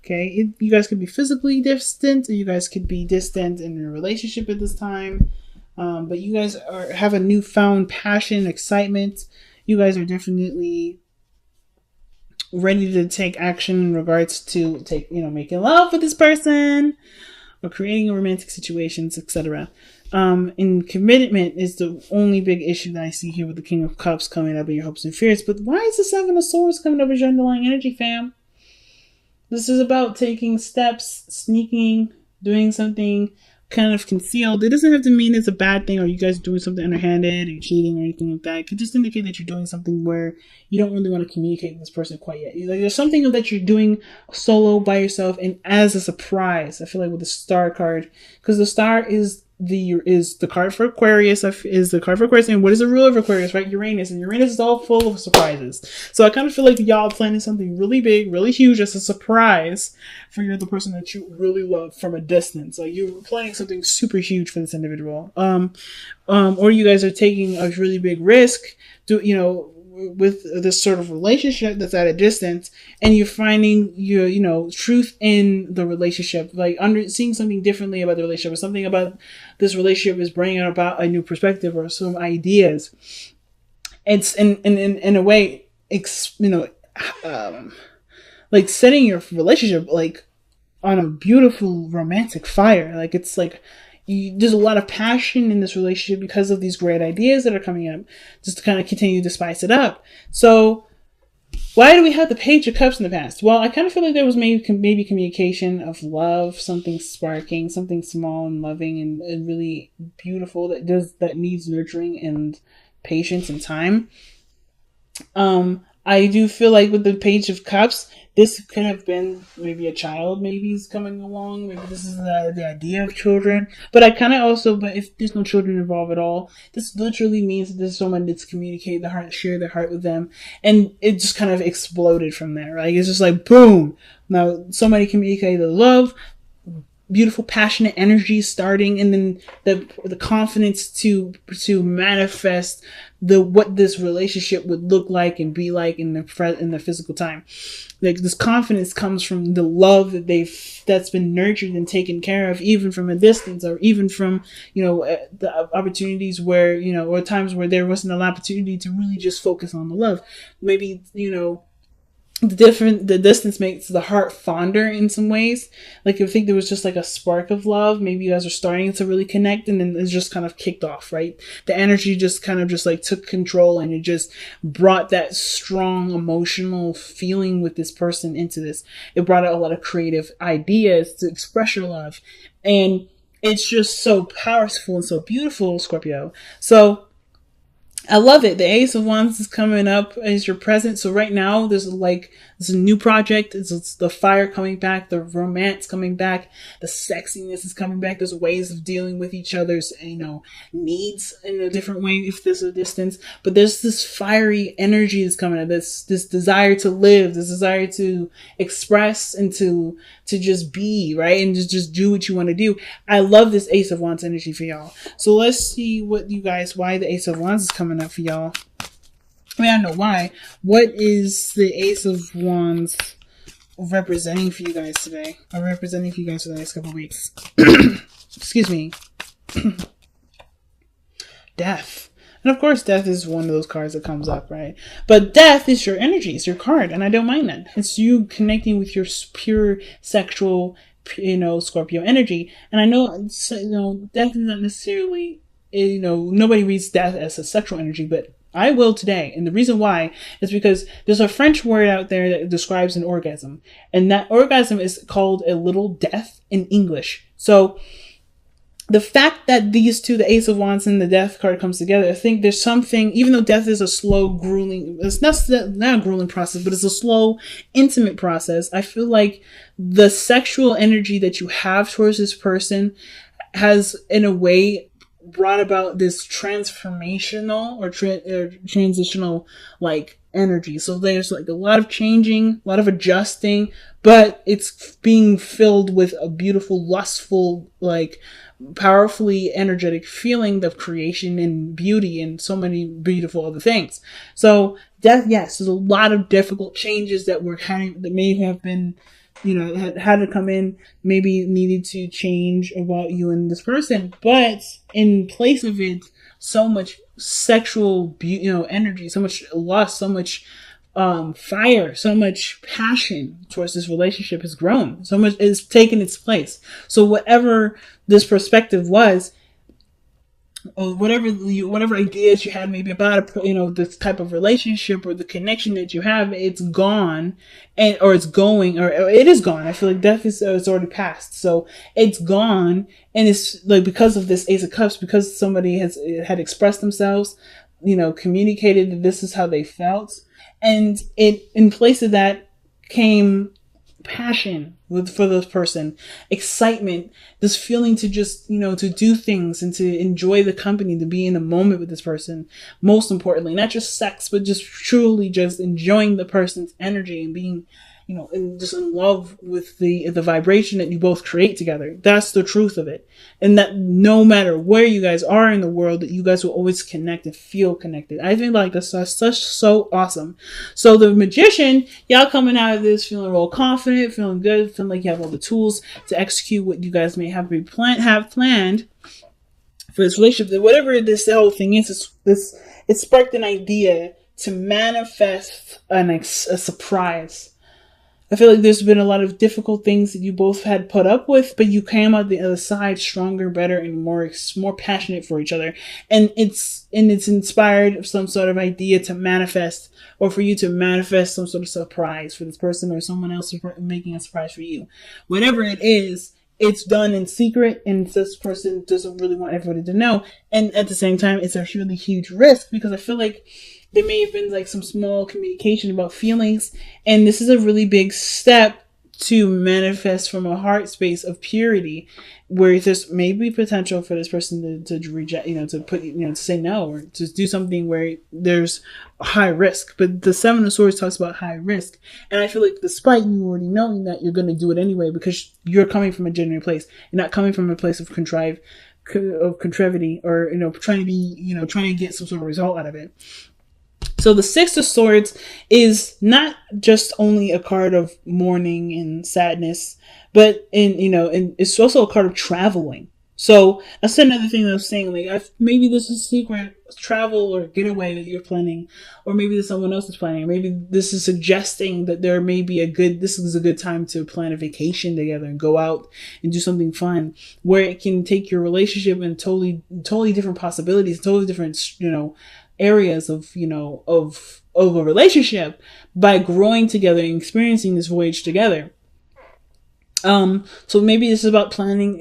Okay, you guys could be physically distant, or you guys could be distant in a relationship at this time. But you guys have a newfound passion, excitement. You guys are definitely ready to take action in regards to making love with this person or creating romantic situations, etc. And commitment is the only big issue that I see here with the King of Cups coming up in your hopes and fears. But why is the Seven of Swords coming up as your underlying energy, fam? This is about taking steps, sneaking, doing something kind of concealed. It doesn't have to mean it's a bad thing or you guys doing something underhanded or cheating or anything like that. It could just indicate that you're doing something where you don't really want to communicate with this person quite yet. Like, there's something that you're doing solo by yourself and as a surprise. I feel like with the Star card, because the Star is the card for Aquarius, and what is the ruler of Aquarius, right? Uranus, and Uranus is all full of surprises. So I kind of feel like y'all planning something really big, really huge as a surprise for the person that you really love from a distance. Like, you're planning something super huge for this individual. Or you guys are taking a really big risk with this sort of relationship that's at a distance, and you're finding your truth in the relationship, like seeing something differently about the relationship, or something about this relationship is bringing about a new perspective or some ideas. It's in a way, like setting your relationship like on a beautiful romantic fire. Like, it's like there's a lot of passion in this relationship because of these great ideas that are coming up, just to kind of continue to spice it up. So why do we have the Page of Cups in the past? Well, I kind of feel like there was maybe communication of love, something sparking, something small and loving and really beautiful that needs nurturing and patience and time. I do feel like with the Page of Cups, this could have been maybe a child, maybe is coming along. Maybe this is the idea of children. But I kind of also, but if there's no children involved at all, this literally means that there's someone that's communicate the heart, share their heart with them. And it just kind of exploded from there, right? It's just like, boom. Now, somebody communicated the love, beautiful, passionate energy starting, and then the confidence to manifest what this relationship would look like and be like in the physical time. Like, this confidence comes from the love that's been nurtured and taken care of, even from a distance, or even from the opportunities where or times where there wasn't an opportunity to really just focus on the love. Maybe the distance makes the heart fonder in some ways. Like, I think there was just like a spark of love. Maybe you guys are starting to really connect, and then it's just kind of kicked off, right? The energy just kind of just like took control, and it just brought that strong emotional feeling with this person into this. It brought out a lot of creative ideas to express your love, and it's just so powerful and so beautiful, Scorpio. So I love it. The Ace of Wands is coming up as your present. So right now, there's a new project. It's the fire coming back, the romance coming back, the sexiness is coming back. There's ways of dealing with each other's, needs in a different way if there's a distance. But there's this fiery energy that's coming up. This desire to live, this desire to express and to just be, right? And just do what you want to do. I love this Ace of Wands energy for y'all. So let's see why the Ace of Wands is coming up for y'all. I mean, I don't know why. What is the Ace of Wands representing for you guys today? Or representing for you guys for the next couple of weeks? Excuse me. Death. And of course, death is one of those cards that comes up, right? But death is your energy. It's your card. And I don't mind that. It's you connecting with your pure sexual, Scorpio energy. And I know, death is not necessarily, nobody reads death as a sexual energy, but I will today. And the reason why is because there's a French word out there that describes an orgasm. And that orgasm is called a little death in English. So the fact that these two, the Ace of Wands and the Death card, comes together, I think there's something, even though death is a slow, grueling, it's not a grueling process, but it's a slow, intimate process. I feel like the sexual energy that you have towards this person has, in a way, brought about this transformational or transitional energy. So there's a lot of changing, a lot of adjusting, but it's being filled with a beautiful, lustful, powerfully energetic feeling of creation and beauty and so many beautiful other things. So death, yes, there's a lot of difficult changes that may have been had to come in, maybe needed to change about you and this person, but in place of it, so much sexual energy, so much lust, so much fire, so much passion towards this relationship has grown, so much is taken its place. So whatever this perspective was, or whatever ideas you had maybe about this type of relationship or the connection that you have, it's gone, or it's going, or it is gone. I feel like death is it's already passed, so it's gone, and it's like because of this Ace of Cups, because somebody had expressed themselves, communicated that this is how they felt, and it in place of that came passion for this person, excitement, this feeling to just to do things and to enjoy the company, to be in a moment with this person. Most importantly, not just sex, but just truly just enjoying the person's energy and being and just in love with the vibration that you both create together. That's the truth of it. And that no matter where you guys are in the world, that you guys will always connect and feel connected. I think like that's so awesome. So the Magician, y'all coming out of this feeling real confident, feeling good, feeling like you have all the tools to execute what you guys may have planned for this relationship. Whatever the whole thing is, it sparked an idea to manifest a surprise. I feel like there's been a lot of difficult things that you both had put up with, but you came out the other side stronger, better, and more passionate for each other. And it's inspired some sort of idea to manifest, or for you to manifest some sort of surprise for this person or someone else making a surprise for you. Whatever it is, it's done in secret, and this person doesn't really want everybody to know. And at the same time, it's a really huge risk, because I feel like there may have been like some small communication about feelings, and this is a really big step to manifest from a heart space of purity, where there's maybe potential for this person to reject, to say no, or to do something where there's a high risk. But the Seven of Swords talks about high risk, and I feel like despite you already knowing that, you're going to do it anyway, because you're coming from a genuine place. You're not coming from a place of contrivity, or trying to get some sort of result out of it. So the Six of Swords is not just only a card of mourning and sadness, but and it's also a card of traveling. So that's another thing that I was saying. Like, maybe this is a secret travel or getaway that you're planning, or maybe there's someone else is planning. Or maybe this is suggesting that this is a good time to plan a vacation together and go out and do something fun, where it can take your relationship in totally different possibilities, totally different, areas of a relationship, by growing together and experiencing this voyage together. So maybe this is about planning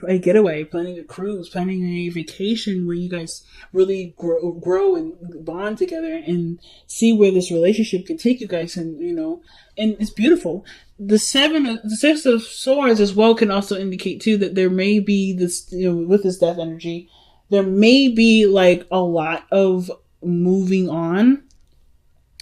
a getaway, planning a cruise, planning a vacation where you guys really grow and bond together and see where this relationship can take you guys, and and it's beautiful. The Six of Swords as well can also indicate too that there may be this, with this death energy, there may be like a lot of moving on,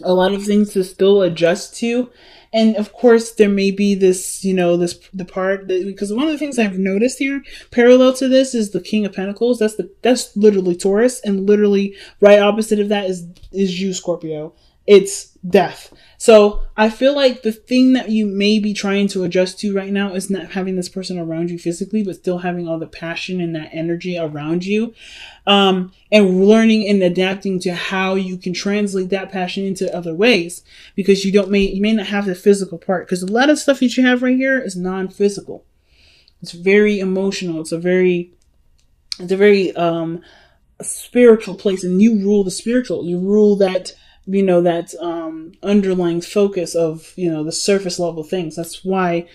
a lot of things to still adjust to. And of course, there may be this, the part that, because one of the things I've noticed here, parallel to this, is the King of Pentacles. That's literally Taurus, and literally right opposite of that is you, Scorpio. It's death. So I feel like the thing that you may be trying to adjust to right now is not having this person around you physically, but still having all the passion and that energy around you, and learning and adapting to how you can translate that passion into other ways, because you may not have the physical part, because a lot of stuff that you have right here is non-physical. It's very emotional. It's a very spiritual place, and you rule the spiritual. You rule that underlying focus of, the surface level things. That's why,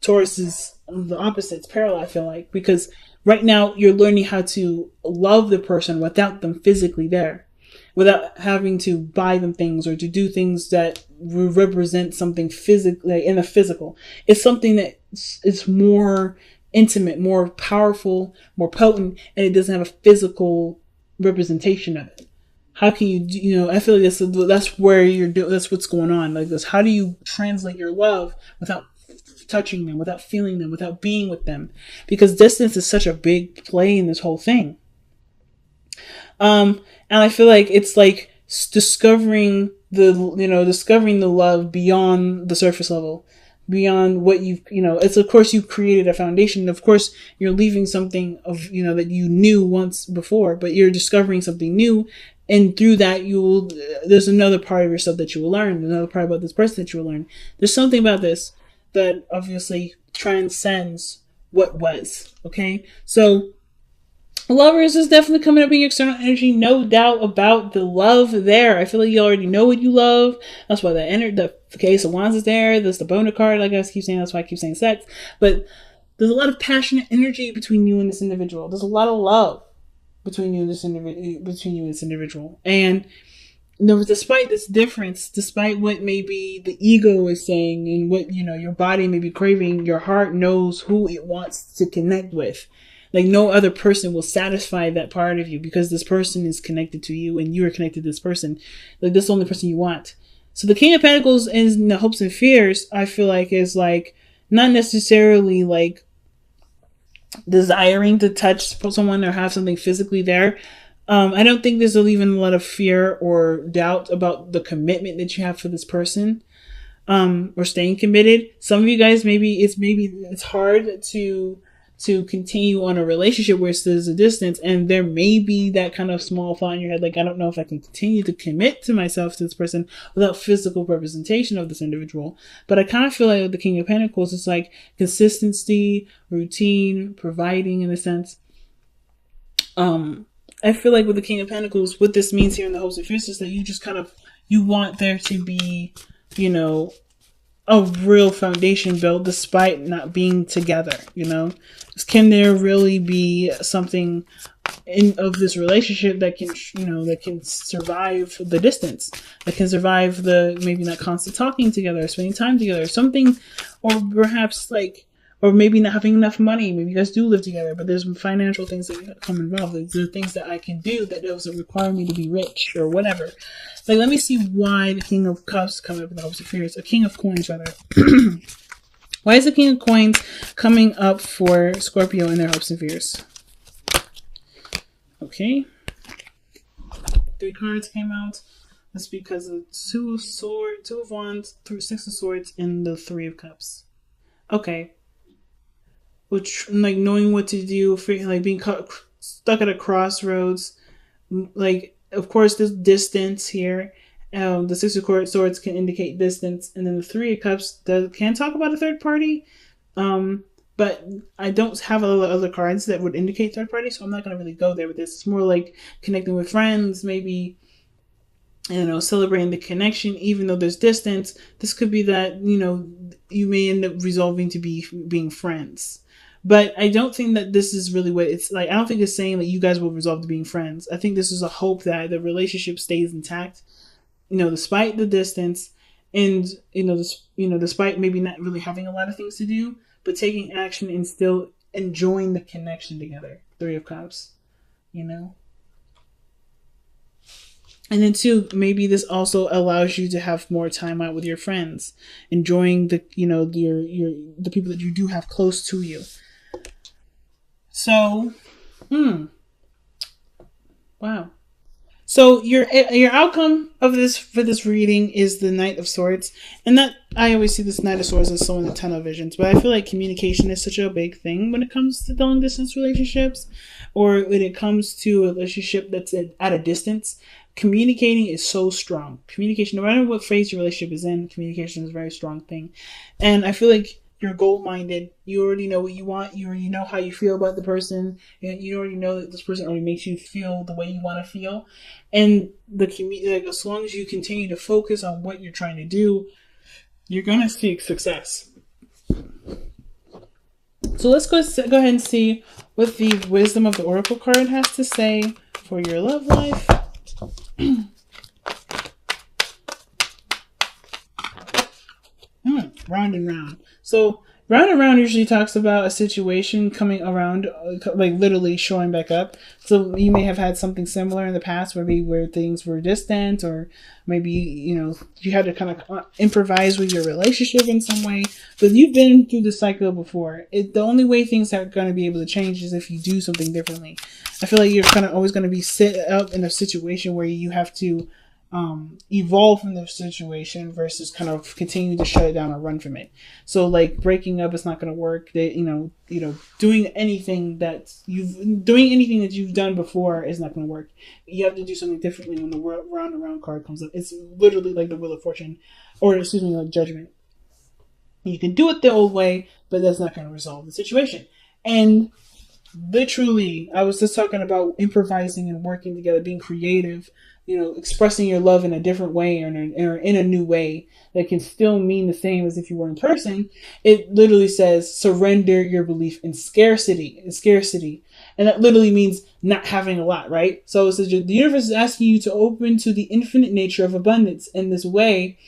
Taurus is the opposite. It's parallel, I feel like, because right now you're learning how to love the person without them physically there, without having to buy them things or to do things that represent something physically in the physical. It's something that is more intimate, more powerful, more potent, and it doesn't have a physical representation of it. How can you, I feel like that's where that's what's going on. Like this, how do you translate your love without touching them, without feeling them, without being with them? Because distance is such a big play in this whole thing. And I feel like it's like discovering the love beyond the surface level. beyond what it's, of course, you've created a foundation. Of course, you're leaving something of, that you knew once before, but you're discovering something new. And through that, there's another part of yourself that you will learn, another part about this person that you will learn. There's something about this that obviously transcends what was. Okay. So lovers is definitely coming up in your external energy. No doubt about the love there. I feel like you already know what you love. That's why the case of wands is there. There's the boner card, like I keep saying. That's why I keep saying sex. But there's a lot of passionate energy between you and this individual. There's a lot of love between you and this individual. And despite this difference, despite what maybe the ego is saying and what your body may be craving, your heart knows who it wants to connect with. Like no other person will satisfy that part of you, because this person is connected to you and you are connected to this person. Like this is the only person you want. So the King of Pentacles in the hopes and fears, I feel like, is like not necessarily like desiring to touch someone or have something physically there. I don't think there's even a lot of fear or doubt about the commitment that you have for this person, or staying committed. Some of you guys, maybe it's hard to continue on a relationship where there's a distance, and there may be that kind of small thought in your head, like, I don't know if I can continue to commit to myself to this person without physical representation of this individual. But I kind of feel like with the King of Pentacles, it's like consistency, routine, providing in a sense. I feel like with the King of Pentacles, what this means here in the hopes and fears is that you just you want there to be, a real foundation built despite not being together. Can there really be something of this relationship that can survive the distance, that can survive the maybe not constant talking together, spending time together, something, or perhaps or maybe not having enough money. Maybe you guys do live together, but there's some financial things that come involved. There are things that I can do that doesn't require me to be rich or whatever. Let me see why the King of Cups coming up in the hopes and fears. A King of Coins, rather. Why is the King of Coins coming up for Scorpio in their hopes and fears? Okay. 3 cards came out. That's because of Two of Wands, 6 of Swords, and the 3 of Cups. Okay. Which, knowing what to do, being stuck at a crossroads. Of course, there's distance here. The 6 of Swords can indicate distance, and then the 3 of Cups can talk about a third party. But I don't have a lot of other cards that would indicate third party, so I'm not going to really go there with this. It's more like connecting with friends, maybe, celebrating the connection, even though there's distance. This could be that, you may end up resolving to being friends. But I don't think that this is really what it's like. I don't think it's saying that you guys will resolve to being friends. I think this is a hope that the relationship stays intact, despite the distance, and, despite maybe not really having a lot of things to do, but taking action and still enjoying the connection together. 3 of Cups, And then 2, maybe this also allows you to have more time out with your friends, enjoying the, the people that you do have close to you. So, wow. So your outcome of this for this reading is the Knight of Swords, and that I always see this Knight of Swords as someone with a ton of visions. But I feel like communication is such a big thing when it comes to long distance relationships, or when it comes to a relationship that's at a distance. Communicating is so strong. Communication, no matter what phase your relationship is in, communication is a very strong thing, and I feel like you're goal-minded. You already know what you want. You already know how you feel about the person. And you already know that this person already makes you feel the way you want to feel. And as long as you continue to focus on what you're trying to do, you're going to see success. So let's go ahead and see what the Wisdom of the Oracle card has to say for your love life. Round and round. So round and round usually talks about a situation coming around, literally showing back up. So you may have had something similar in the past, where things were distant, or maybe you had to kind of improvise with your relationship in some way. But you've been through the cycle before. The only way things are going to be able to change is if you do something differently. I feel like you're kind of always going to be set up in a situation where you have to evolve from the situation versus kind of continue to shut it down or run from it. So like breaking up is not going to work. They, doing anything that you've done before is not going to work. You have to do something differently when the round and round card comes up. It's literally like the Wheel of Fortune, or excuse me, like Judgment. You can do it the old way, but that's not going to resolve the situation. And literally, I was just talking about improvising and working together, being creative, expressing your love in a different way or in a new way that can still mean the same as if you were in person. It literally says surrender your belief in scarcity. And that literally means not having a lot, right? So it says the universe is asking you to open to the infinite nature of abundance. In this way,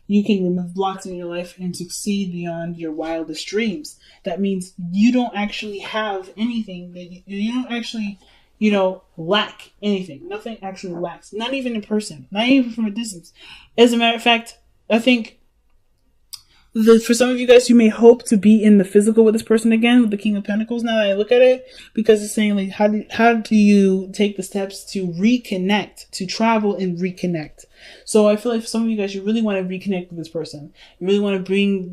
you can remove blocks in your life and succeed beyond your wildest dreams. That means you don't actually have anything that you don't actually, lack anything. Nothing actually lacks. Not even in person. Not even from a distance. As a matter of fact, I think for some of you guys, you may hope to be in the physical with this person again, with the King of Pentacles. Now that I look at it, because it's saying like, how do you take the steps to reconnect, to travel and reconnect? So I feel like for some of you guys, you really want to reconnect with this person. You really want to be in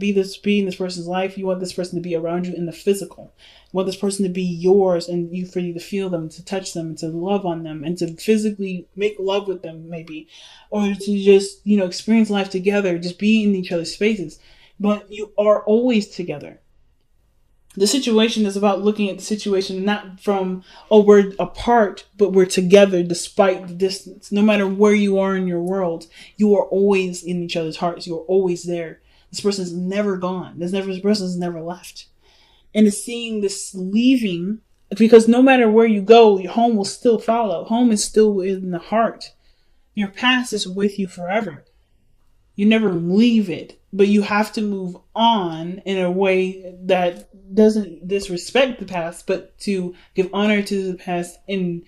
this person's life. You want this person to be around you in the physical. You want this person to be yours, and for you to feel them, to touch them, and to love on them, and to physically make love with them, maybe, or to just experience life together, just be in each other's spaces. But you are always together. The situation is about looking at the situation not from, we're apart, but we're together despite the distance. No matter where you are in your world, you are always in each other's hearts. You are always there. This person's never gone. This person's never left. And it's seeing this leaving, because no matter where you go, your home will still follow. Home is still in the heart. Your past is with you forever. You never leave it, but you have to move on in a way that doesn't disrespect the past, but to give honor to the past and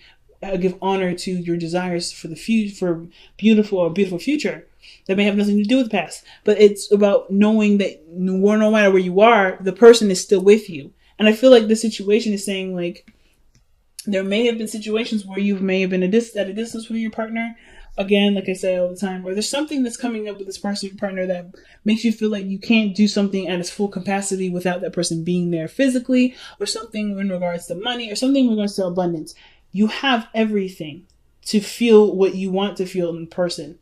give honor to your desires for the future, for a beautiful future that may have nothing to do with the past. But it's about knowing that no matter where you are, the person is still with you. And I feel like the situation is saying like, there may have been situations where you may have been at a distance with your partner. Again, like I say all the time, where there's something that's coming up with this person, your partner, that makes you feel like you can't do something at its full capacity without that person being there physically, or something in regards to money, or something in regards to abundance. You have everything to feel what you want to feel in person,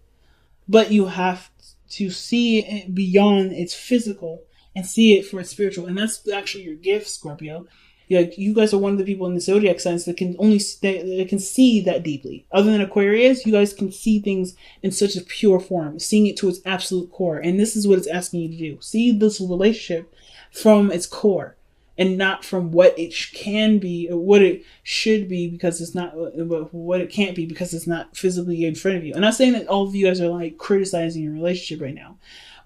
but you have to see it beyond its physical and see it for its spiritual. And that's actually your gift, Scorpio. Like, you guys are one of the people in the zodiac signs that can see that deeply. Other than Aquarius, you guys can see things in such a pure form, seeing it to its absolute core. And this is what it's asking you to do. See this relationship from its core, and not from what it can be or what it should be, because it's not, what it can't be because it's not physically in front of you. I'm not saying that all of you guys are like criticizing your relationship right now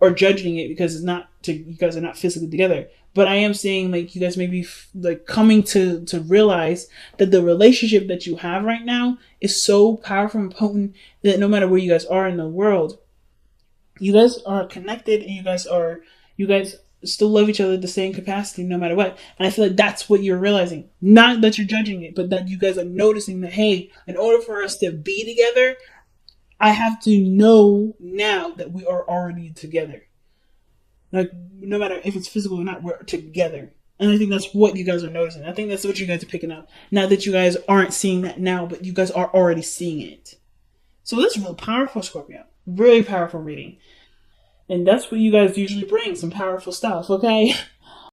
or judging it because you guys are not physically together. But I am saying, like, you guys may be like coming to realize that the relationship that you have right now is so powerful and potent that no matter where you guys are in the world, you guys are connected, and you guys still love each other at the same capacity no matter what. And I feel like that's what you're realizing. Not that you're judging it, but that you guys are noticing that, hey, in order for us to be together, I have to know now that we are already together. Like, no matter if it's physical or not, we're together. And I think that's what you guys are noticing. I think that's what you guys are picking up. Not that you guys aren't seeing that now, but you guys are already seeing it. So that's real powerful, Scorpio. Really powerful reading. And that's what you guys usually bring, some powerful stuff, okay?